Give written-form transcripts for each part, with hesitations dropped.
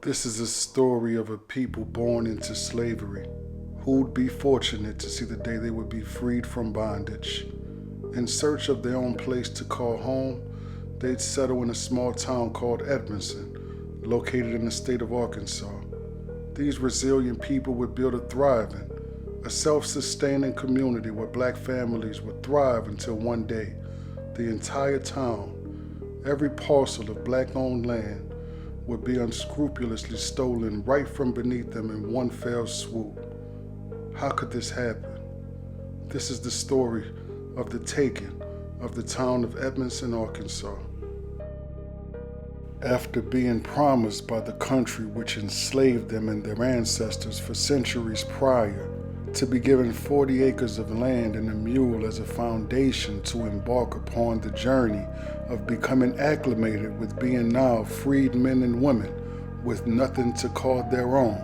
This is a story of a people born into slavery who'd be fortunate to see the day they would be freed from bondage. In search of their own place to call home, they'd settle in a small town called Edmonson, located in the state of Arkansas. These resilient people would build a thriving, a self-sustaining community where black families would thrive until one day, the entire town, every parcel of black-owned land, would be unscrupulously stolen right from beneath them in one fell swoop. How could this happen? This is the story of the taking of the town of Edmonson, Arkansas. After being promised by the country which enslaved them and their ancestors for centuries prior to be given 40 acres of land and a mule as a foundation to embark upon the journey of becoming acclimated with being now freed men and women with nothing to call their own.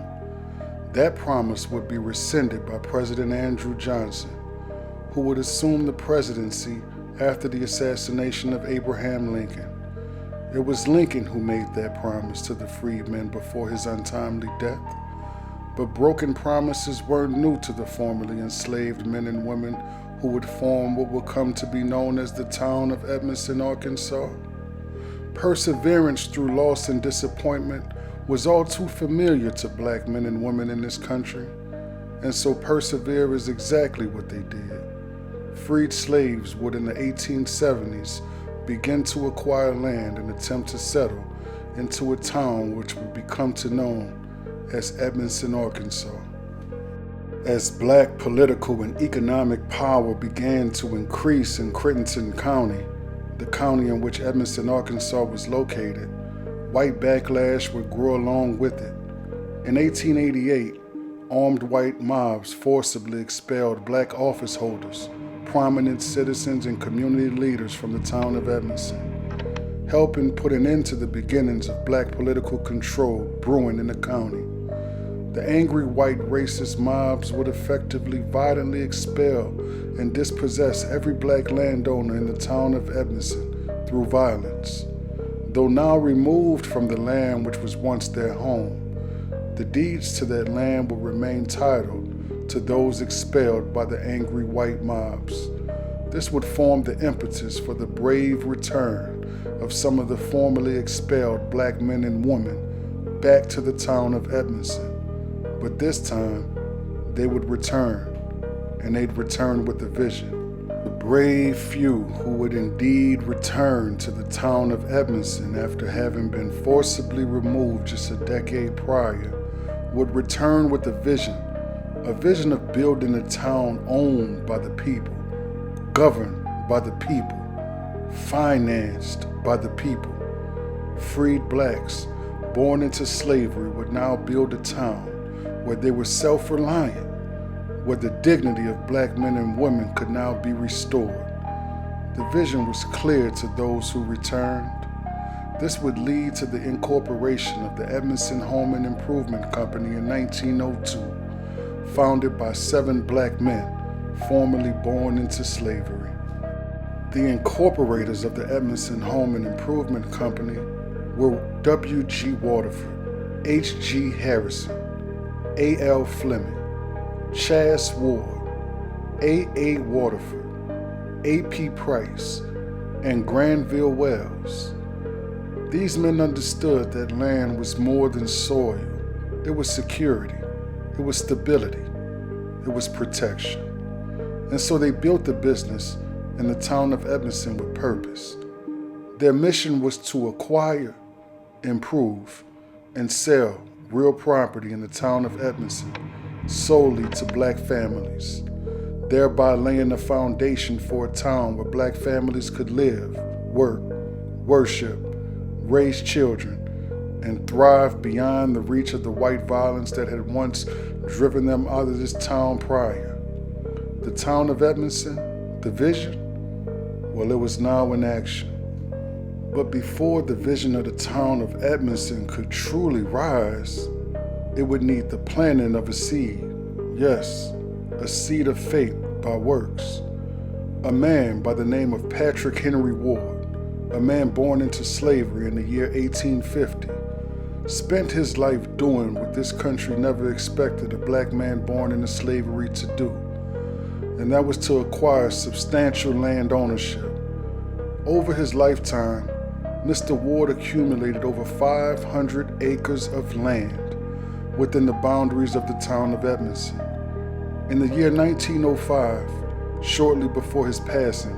That promise would be rescinded by President Andrew Johnson, who would assume the presidency after the assassination of Abraham Lincoln. It was Lincoln who made that promise to the freedmen before his untimely death. But broken promises weren't new to the formerly enslaved men and women who would form what would come to be known as the town of Edmonson, Arkansas. Perseverance through loss and disappointment was all too familiar to black men and women in this country, and so persevere is exactly what they did. Freed slaves would in the 1870s begin to acquire land and attempt to settle into a town which would become to known as Edmonson, Arkansas. As black political and economic power began to increase in Crittenden County, the county in which Edmonson, Arkansas was located, white backlash would grow along with it. In 1888, armed white mobs forcibly expelled black office holders, prominent citizens, and community leaders from the town of Edmonson, helping put an end to the beginnings of black political control brewing in the county. The angry white racist mobs would effectively violently expel and dispossess every black landowner in the town of Edmonson through violence. Though now removed from the land which was once their home, the deeds to that land would remain titled to those expelled by the angry white mobs. This would form the impetus for the brave return of some of the formerly expelled black men and women back to the town of Edmonson. But this time, they would return, and they'd return with a vision. The brave few who would indeed return to the town of Edmonson after having been forcibly removed just a decade prior would return with a vision of building a town owned by the people, governed by the people, financed by the people. Freed blacks born into slavery would now build a town where they were self-reliant, where the dignity of black men and women could now be restored. The vision was clear to those who returned. This would lead to the incorporation of the Edmonson Home and Improvement Company in 1902, founded by 7 black men formerly born into slavery. The incorporators of the Edmonson Home and Improvement Company were W.G. Waterford, H.G. Harrison, A.L. Fleming, Chas Ward, A.A. Waterford, A.P. Price, and Granville Wells. These men understood that land was more than soil. It was security, it was stability, it was protection. And so they built the business in the town of Edmonson with purpose. Their mission was to acquire, improve, and sell real property in the town of Edmonson solely to black families, thereby laying the foundation for a town where black families could live, work, worship, raise children, and thrive beyond the reach of the white violence that had once driven them out of this town prior. The town of Edmonson, the vision, well, it was now in action. But before the vision of the town of Edmonson could truly rise, it would need the planting of a seed. Yes, a seed of faith by works. A man by the name of Patrick Henry Ward, a man born into slavery in the year 1850, spent his life doing what this country never expected a black man born into slavery to do, and that was to acquire substantial land ownership. Over his lifetime, Mr. Ward accumulated over 500 acres of land within the boundaries of the town of Edmonson. In the year 1905, shortly before his passing,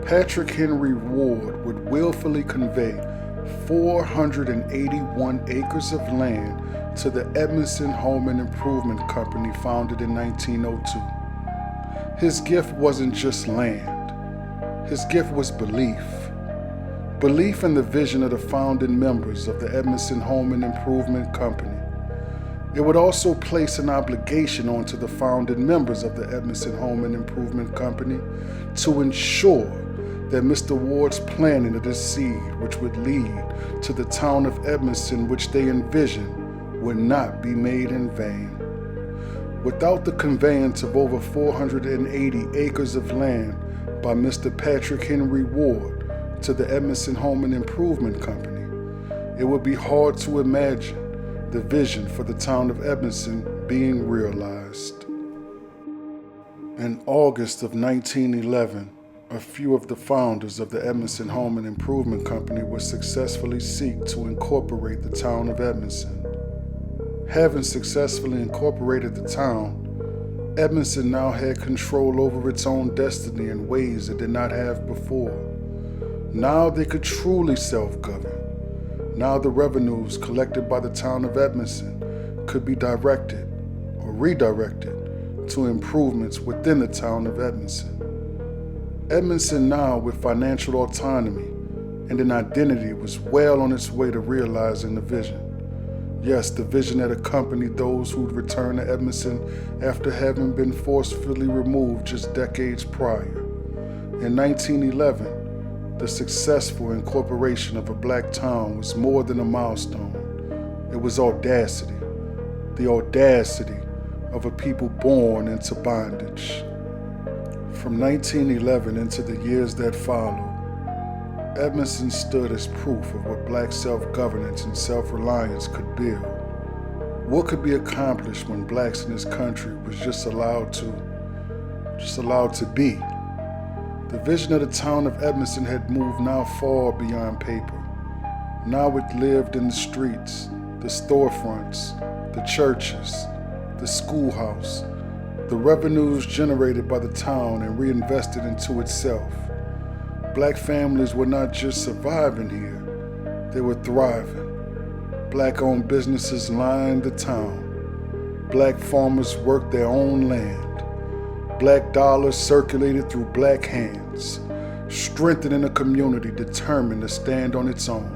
Patrick Henry Ward would willfully convey 481 acres of land to the Edmonson Home and Improvement Company, founded in 1902. His gift wasn't just land. His gift was belief. Belief in the vision of the founding members of the Edmonson Home and Improvement Company. It would also place an obligation onto the founding members of the Edmonson Home and Improvement Company to ensure that Mr. Ward's planting of this seed, which would lead to the town of Edmonson, which they envisioned, would not be made in vain. Without the conveyance of over 480 acres of land by Mr. Patrick Henry Ward to the Edmonson Home and Improvement Company, it would be hard to imagine the vision for the town of Edmonson being realized. In August of 1911, a few of the founders of the Edmonson Home and Improvement Company would successfully seek to incorporate the town of Edmonson. Having successfully incorporated the town, Edmonson now had control over its own destiny in ways it did not have before. Now they could truly self-govern. Now the revenues collected by the town of Edmonson could be directed or redirected to improvements within the town of Edmonson. Edmonson, now with financial autonomy and an identity, was well on its way to realizing the vision. Yes, the vision that accompanied those who'd returned to Edmonson after having been forcefully removed just decades prior. In 1911, the successful incorporation of a black town was more than a milestone. It was audacity, the audacity of a people born into bondage. From 1911 into the years that followed, Edmonson stood as proof of what black self-governance and self-reliance could build. What could be accomplished when blacks in this country was just allowed to be. The vision of the town of Edmonson had moved now far beyond paper. Now it lived in the streets, the storefronts, the churches, the schoolhouse, the revenues generated by the town and reinvested into itself. Black families were not just surviving here, they were thriving. Black-owned businesses lined the town. Black farmers worked their own land. Black dollars circulated through black hands, strengthening a community determined to stand on its own.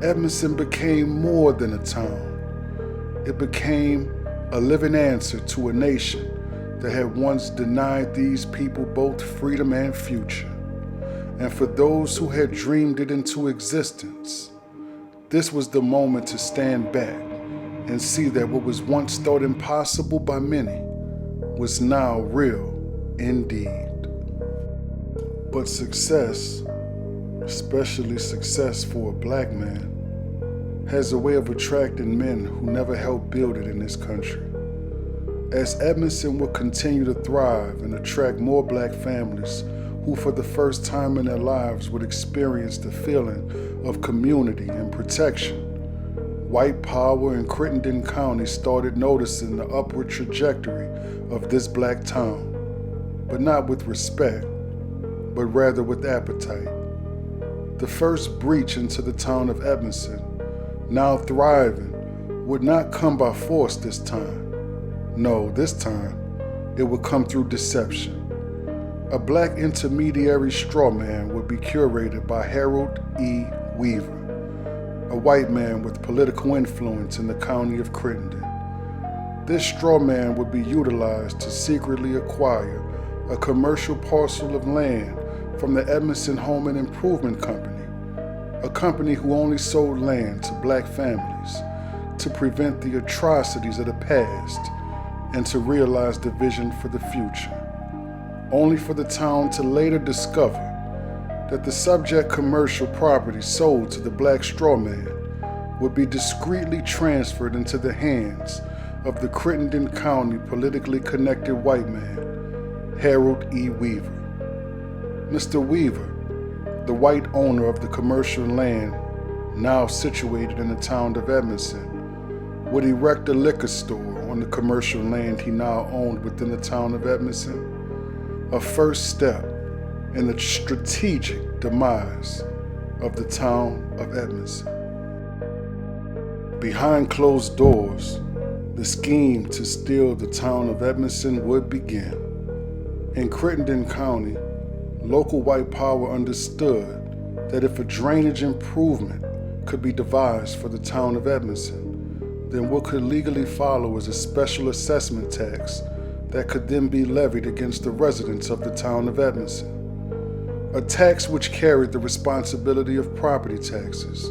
Edmonson became more than a town. It became a living answer to a nation that had once denied these people both freedom and future. And for those who had dreamed it into existence, this was the moment to stand back and see that what was once thought impossible by many was now real indeed. But success, especially success for a black man, has a way of attracting men who never helped build it in this country. As Edmonson will continue to thrive and attract more black families who for the first time in their lives would experience the feeling of community and protection, white power in Crittenden County started noticing the upward trajectory of this black town, but not with respect, but rather with appetite. The first breach into the town of Edmonson, now thriving, would not come by force this time. No, this time, it would come through deception. A black intermediary straw man would be curated by Harold E. Weaver, a white man with political influence in the county of Crittenden. This straw man would be utilized to secretly acquire a commercial parcel of land from the Edmonson Home and Improvement Company, a company who only sold land to black families to prevent the atrocities of the past and to realize the vision for the future, only for the town to later discover that the subject commercial property sold to the black straw man would be discreetly transferred into the hands of the Crittenden County politically connected white man, Harold E. Weaver. Mr. Weaver, the white owner of the commercial land now situated in the town of Edmonson, would erect a liquor store on the commercial land he now owned within the town of Edmonson, a first step in the strategic demise of the town of Edmonson. Behind closed doors, the scheme to steal the town of Edmonson would begin. In Crittenden County, local white power understood that if a drainage improvement could be devised for the town of Edmonson, then what could legally follow was a special assessment tax that could then be levied against the residents of the town of Edmonson. A tax which carried the responsibility of property taxes,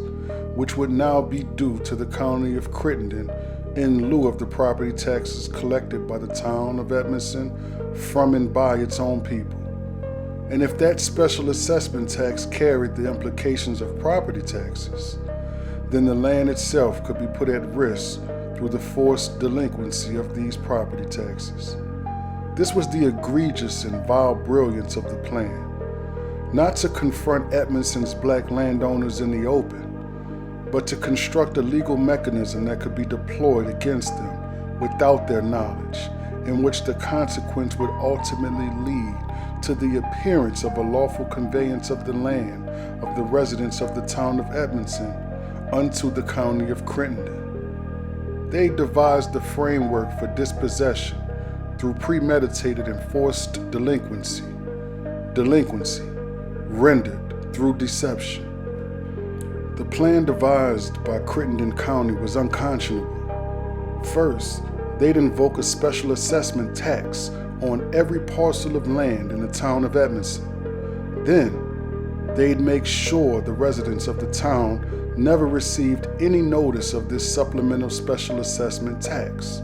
which would now be due to the county of Crittenden in lieu of the property taxes collected by the town of Edmonson from and by its own people. And if that special assessment tax carried the implications of property taxes, then the land itself could be put at risk through the forced delinquency of these property taxes. This was the egregious and vile brilliance of the plan. Not to confront Edmonson's black landowners in the open, but to construct a legal mechanism that could be deployed against them without their knowledge, in which the consequence would ultimately lead to the appearance of a lawful conveyance of the land of the residents of the town of Edmonson unto the county of Crittenden. They devised the framework for dispossession through premeditated and forced delinquency rendered through deception. The plan devised by Crittenden County was unconscionable. First, they'd invoke a special assessment tax on every parcel of land in the town of Edmonson. Then, they'd make sure the residents of the town never received any notice of this supplemental special assessment tax.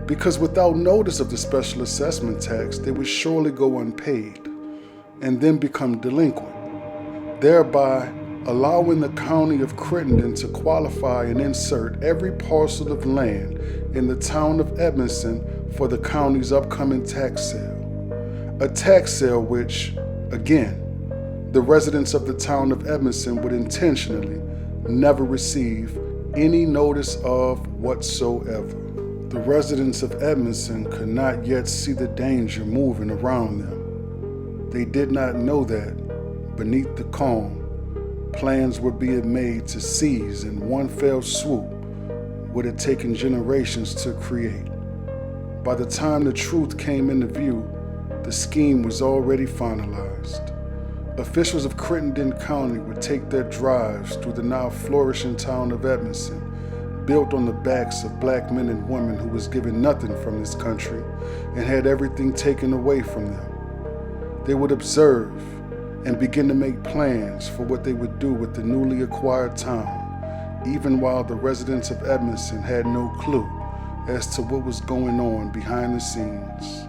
Because without notice of the special assessment tax, they would surely go unpaid and then become delinquent, thereby allowing the county of Crittenden to qualify and insert every parcel of land in the town of Edmonson for the county's upcoming tax sale. A tax sale which, again, the residents of the town of Edmonson would intentionally never receive any notice of whatsoever. The residents of Edmonson could not yet see the danger moving around them. They did not know that, beneath the calm, plans were being made to seize in one fell swoop what had taken generations to create. By the time the truth came into view, the scheme was already finalized. Officials of Crittenden County would take their drives through the now flourishing town of Edmonson, built on the backs of black men and women who was given nothing from this country and had everything taken away from them. They would observe and begin to make plans for what they would do with the newly acquired town, even while the residents of Edmonson had no clue as to what was going on behind the scenes.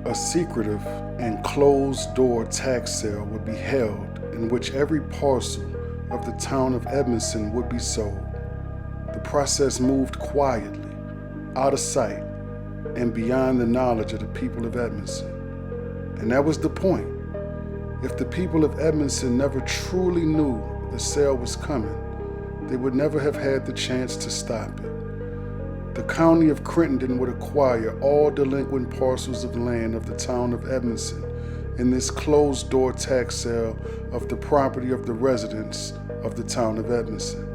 A secretive and closed-door tax sale would be held in which every parcel of the town of Edmonson would be sold. The process moved quietly, out of sight, and beyond the knowledge of the people of Edmonson. And that was the point. If the people of Edmonson never truly knew the sale was coming, they would never have had the chance to stop it. The county of Crittenden would acquire all delinquent parcels of land of the town of Edmonson in this closed-door tax sale of the property of the residents of the town of Edmonson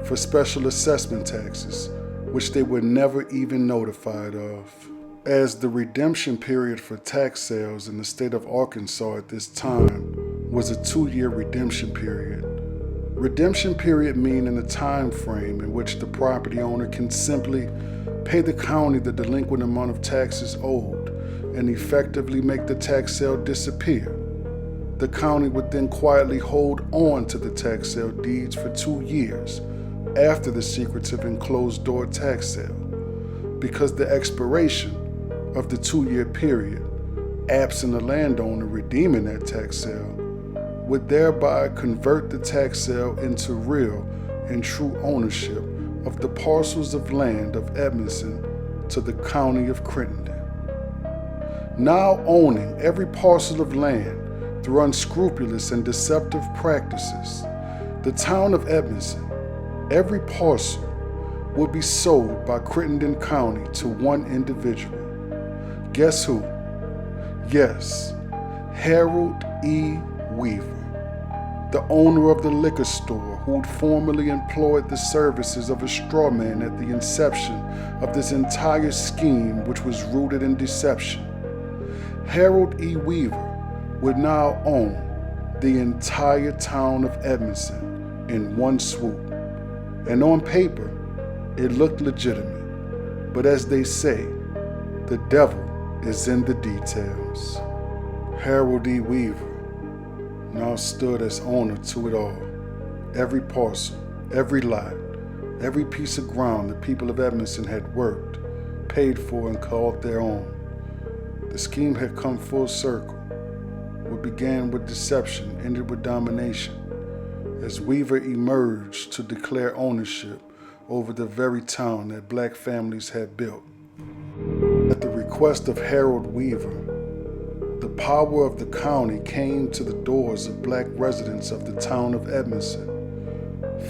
for special assessment taxes, which they were never even notified of. As the redemption period for tax sales in the state of Arkansas at this time was a 2-year redemption period. Redemption period meaning a time frame in which the property owner can simply pay the county the delinquent amount of taxes owed and effectively make the tax sale disappear. The county would then quietly hold on to the tax sale deeds for 2 years after the secretive and closed-door tax sale, because the expiration of the 2-year period, absent a landowner redeeming that tax sale, would thereby convert the tax sale into real and true ownership of the parcels of land of Edmonson to the county of Crittenden. Now owning every parcel of land through unscrupulous and deceptive practices, the town of Edmonson, every parcel, will be sold by Crittenden County to one individual. Guess who? Yes, Harold E. Weaver, the owner of the liquor store who'd formerly employed the services of a straw man at the inception of this entire scheme, which was rooted in deception. Harold E. Weaver would now own the entire town of Edmonson in one swoop. And on paper, it looked legitimate. But as they say, the devil is in the details. Harold E. Weaver now stood as owner to it all. Every parcel, every lot, every piece of ground the people of Edmonson had worked, paid for, and called their own. The scheme had come full circle. What began with deception ended with domination, as Weaver emerged to declare ownership over the very town that black families had built. At the request of Harold Weaver, the power of the county came to the doors of black residents of the town of Edmonson.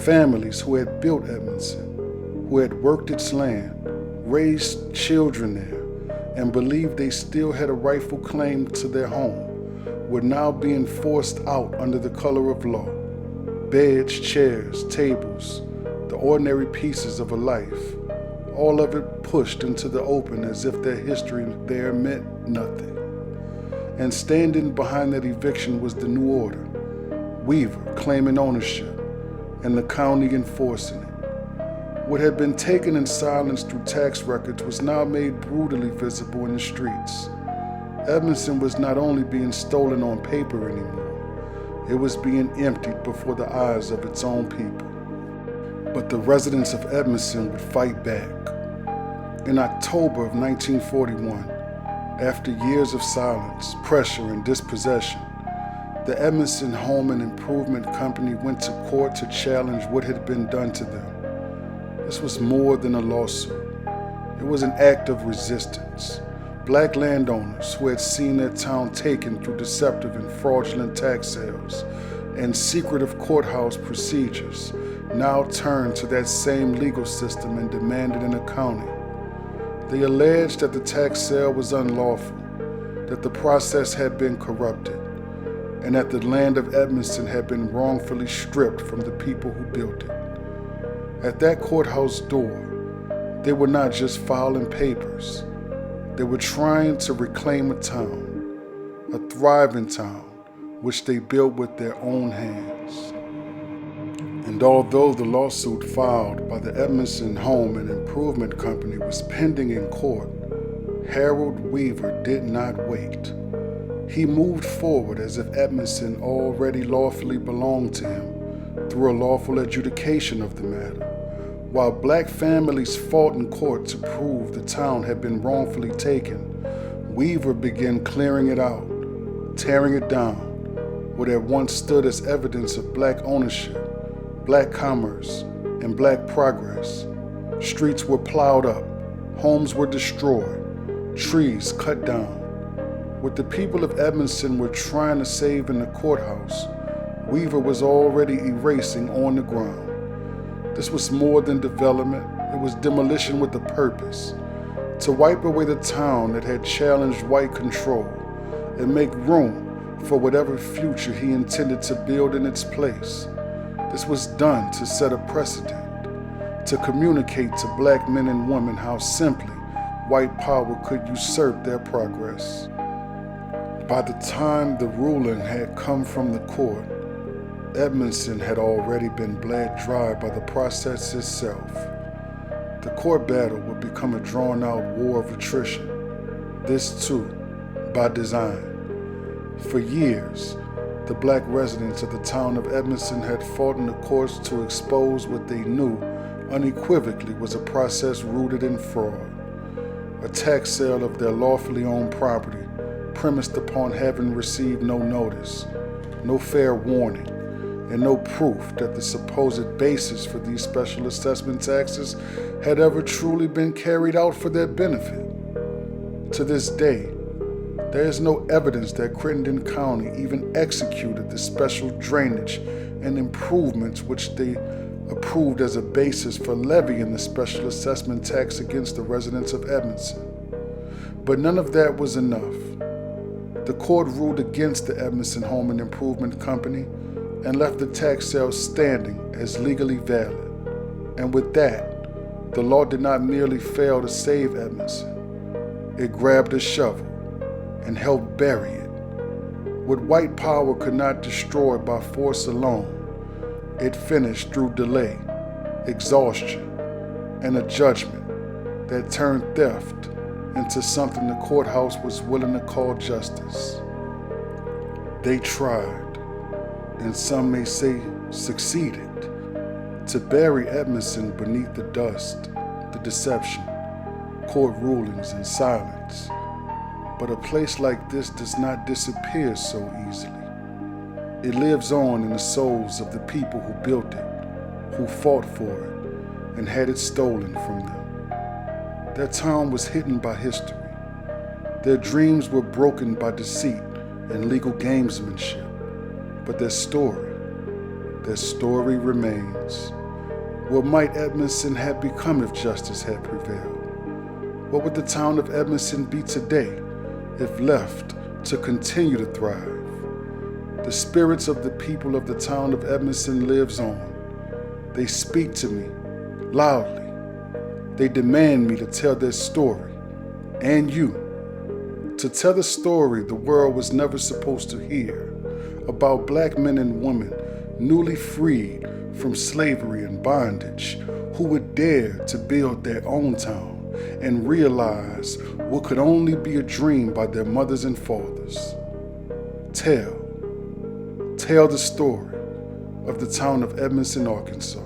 Families who had built Edmonson, who had worked its land, raised children there, and believed they still had a rightful claim to their home, were now being forced out under the color of law. Beds, chairs, tables, the ordinary pieces of a life, all of it pushed into the open as if their history there meant nothing. And standing behind that eviction was the new order, Weaver claiming ownership and the county enforcing it. What had been taken in silence through tax records was now made brutally visible in the streets. Edmonson was not only being stolen on paper anymore, it was being emptied before the eyes of its own people. But the residents of Edmonson would fight back. In October of 1941, after years of silence, pressure, and dispossession, the Edmonson Home and Improvement Company went to court to challenge what had been done to them. This was more than a lawsuit. It was an act of resistance. Black landowners who had seen their town taken through deceptive and fraudulent tax sales and secretive courthouse procedures now turned to that same legal system and demanded an accounting. They alleged that the tax sale was unlawful, that the process had been corrupted, and that the land of Edmonson had been wrongfully stripped from the people who built it. At that courthouse door, they were not just filing papers. They were trying to reclaim a town, a thriving town, which they built with their own hands. And although the lawsuit filed by the Edmonson Home and Improvement Company was pending in court, Harold Weaver did not wait. He moved forward as if Edmonson already lawfully belonged to him through a lawful adjudication of the matter. While black families fought in court to prove the town had been wrongfully taken, Weaver began clearing it out, tearing it down, what had once stood as evidence of black ownership, black commerce, and black progress. Streets were plowed up, homes were destroyed, trees cut down. What the people of Edmonson were trying to save in the courthouse, Weaver was already erasing on the ground. This was more than development, it was demolition with a purpose, to wipe away the town that had challenged white control and make room for whatever future he intended to build in its place. This was done to set a precedent, to communicate to black men and women how simply white power could usurp their progress. By the time the ruling had come from the court, Edmonson had already been bled dry by the process itself. The court battle would become a drawn-out war of attrition, this too, by design. For years, the black residents of the town of Edmonson had fought in the courts to expose what they knew unequivocally was a process rooted in fraud, a tax sale of their lawfully owned property premised upon having received no notice, no fair warning, and no proof that the supposed basis for these special assessment taxes had ever truly been carried out for their benefit. To this day, there is no evidence that Crittenden County even executed the special drainage and improvements which they approved as a basis for levying the special assessment tax against the residents of Edmonson. But none of that was enough. The court ruled against the Edmonson Home and Improvement Company and left the tax sale standing as legally valid. And with that, the law did not merely fail to save Edmonson. It grabbed a shovel and helped bury it. What white power could not destroy by force alone, it finished through delay, exhaustion, and a judgment that turned theft into something the courthouse was willing to call justice. They tried, and some may say succeeded, to bury Edmonson beneath the dust, the deception, court rulings, and silence. But a place like this does not disappear so easily. It lives on in the souls of the people who built it, who fought for it, and had it stolen from them. Their town was hidden by history. Their dreams were broken by deceit and legal gamesmanship. But their story remains. What might Edmonson have become if justice had prevailed? What would the town of Edmonson be today if left to continue to thrive? The spirits of the people of the town of Edmonson lives on. They speak to me loudly. They demand me to tell their story, and you, to tell the story the world was never supposed to hear about black men and women newly freed from slavery and bondage who would dare to build their own town and realize what could only be a dream by their mothers and fathers. Tell the story of the town of Edmonson, Arkansas.